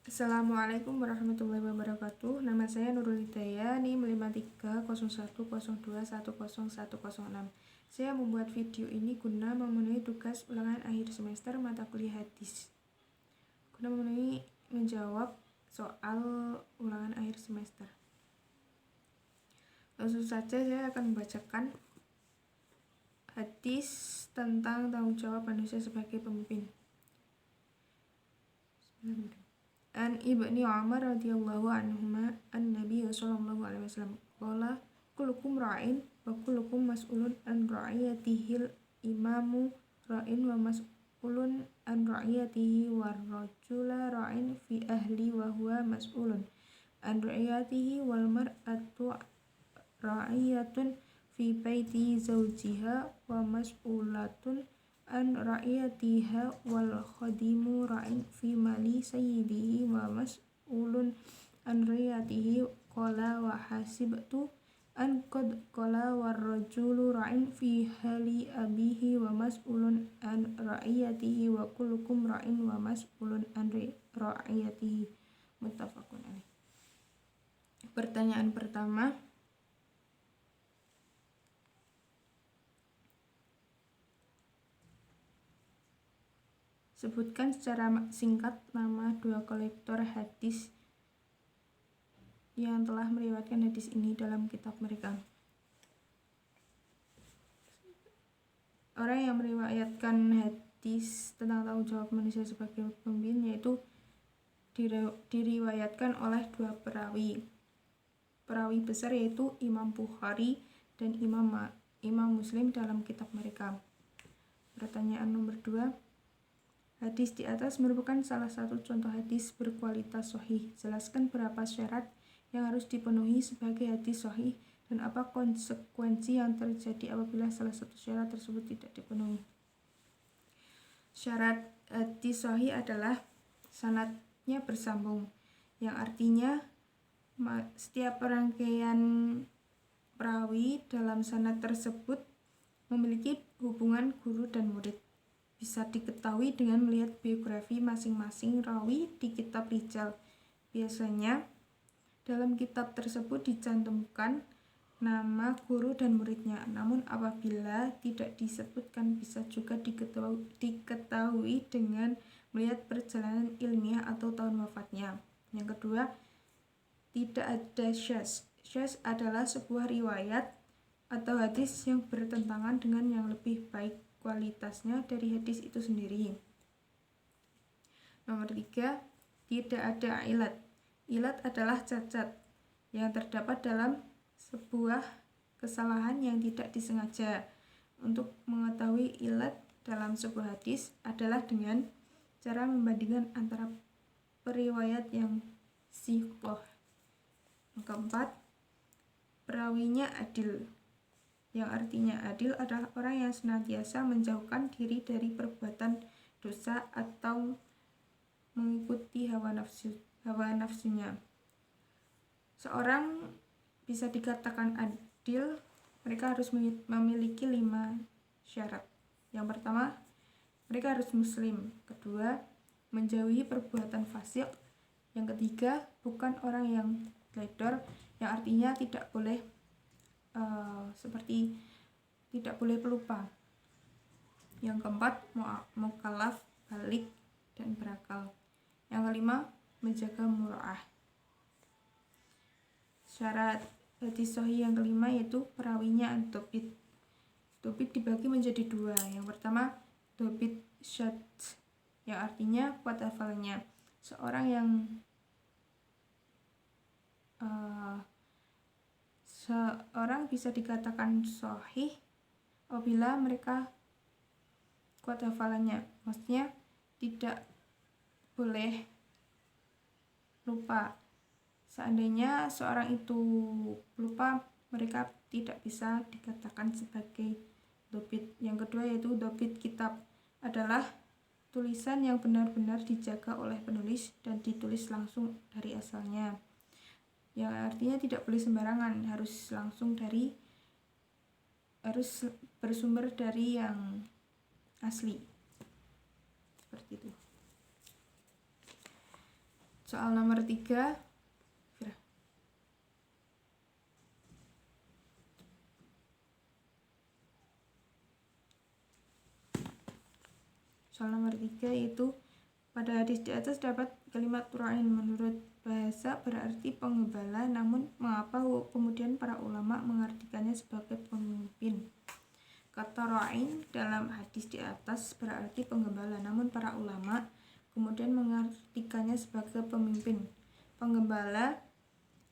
Assalamualaikum warahmatullahi wabarakatuh. Nama saya Nurul Hidayah, NIM 530102101006. Saya membuat video ini guna memenuhi tugas ulangan akhir semester mata kuliah hadis. Guna menjawab soal ulangan akhir semester. Langsung saja saya akan membacakan hadis tentang tanggung jawab manusia sebagai pemimpin. An Ibni Umar radhiyallahu anhuma an-nabi sallallahu alaihi wasallam qala kullukum ra'in wa kullukum mas'ulun an ra'iyatihil imamu ra'in wa mas'ulun an ra'iyatihi war rajula ra'in fi ahli wa huwa mas'ulun an ra'iyatihi wal mar'atu ra'iyatun fi baiti zawjiha wa mas'ulatun an ra'iyatiha wal khadimu ra'in fi mali sayyidihi wa mas'ulun an ra'iyatihi qala wa hasibtu an qad qala war rajulu ra'in fi hali abihi wa mas'ulun an ra'iyatihi wa kullukum ra'in wa mas'ulun an ra'iyatihi. Muttafaqun alaih. Pertanyaan pertama, sebutkan secara singkat nama dua kolektor hadis yang telah meriwayatkan hadis ini dalam kitab mereka. Orang yang meriwayatkan hadis tentang tanggung jawab manusia sebagai pemimpin yaitu diriwayatkan oleh dua perawi besar, yaitu Imam Bukhari dan Imam Muslim dalam kitab mereka. Pertanyaan nomor 2. Hadis di atas merupakan salah satu contoh hadis berkualitas sahih. Jelaskan berapa syarat yang harus dipenuhi sebagai hadis sahih dan apa konsekuensi yang terjadi apabila salah satu syarat tersebut tidak dipenuhi. Syarat hadis sahih adalah sanadnya bersambung, yang artinya setiap rangkaian perawi dalam sanad tersebut memiliki hubungan guru dan murid. Bisa diketahui dengan melihat biografi masing-masing rawi di kitab rijal. Biasanya dalam kitab tersebut dicantumkan nama guru dan muridnya. Namun apabila tidak disebutkan, bisa juga diketahui dengan melihat perjalanan ilmiah atau tahun wafatnya. Yang kedua, tidak ada syaz. Syaz adalah sebuah riwayat atau hadis yang bertentangan dengan yang lebih baik kualitasnya dari hadis itu sendiri. Nomor 3, tidak ada ilat. Ilat adalah cacat yang terdapat dalam sebuah kesalahan yang tidak disengaja. Untuk mengetahui ilat dalam sebuah hadis adalah dengan cara membandingkan antara periwayat yang sihah. Yang keempat, perawinya adil. Yang artinya adil adalah orang yang senantiasa menjauhkan diri dari perbuatan dosa atau mengikuti hawa nafsunya. Seorang bisa dikatakan adil, mereka harus memiliki 5 syarat. Yang pertama, mereka harus muslim. Kedua, menjauhi perbuatan fasik. Yang ketiga, bukan orang yang teledor, yang artinya tidak boleh seperti tidak boleh pelupa. Yang keempat, mukallaf, balik, dan berakal. Yang kelima, menjaga mura'ah. Syarat hadis sahih yang kelima yaitu perawinya dobit. Dobit dibagi menjadi 2. Yang pertama, dobit syad, yang artinya kuat hafalannya. Seorang bisa dikatakan sahih apabila mereka kuat hafalannya. Maksudnya tidak boleh lupa. Seandainya seorang itu lupa, mereka tidak bisa dikatakan sebagai dobit. Yang kedua yaitu dobit kitab, adalah tulisan yang benar-benar dijaga oleh penulis dan ditulis langsung dari asalnya. Yang artinya tidak boleh sembarangan, harus bersumber dari yang asli. Seperti itu. Soal nomor 3. Soal nomor 3 yaitu pada hadis di atas dapat kalimat ra'in menurut bahasa berarti penggembala, namun mengapa kemudian para ulama mengartikannya sebagai pemimpin? Kata ra'in dalam hadis di atas berarti penggembala, namun para ulama kemudian mengartikannya sebagai pemimpin. Penggembala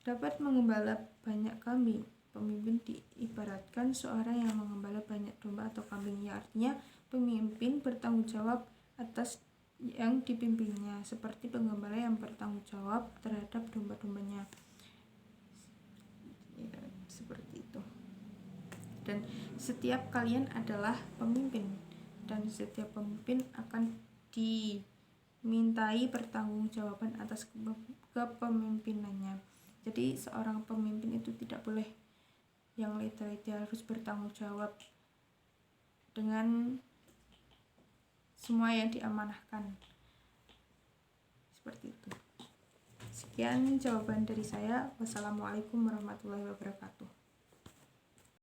dapat menggembala banyak kambing. Pemimpin diibaratkan seorang yang menggembala banyak domba atau kambing, ya artinya pemimpin bertanggung jawab atas yang dipimpinnya, seperti penggembala yang bertanggung jawab terhadap domba-dombanya. Ya, seperti itu. Dan setiap kalian adalah pemimpin, dan setiap pemimpin akan dimintai pertanggungjawaban atas kepemimpinannya. Jadi seorang pemimpin itu tidak boleh yang lete-lete, harus bertanggung jawab dengan semua yang diamanahkan. Seperti itu. Sekian jawaban dari saya. Wassalamualaikum warahmatullahi wabarakatuh.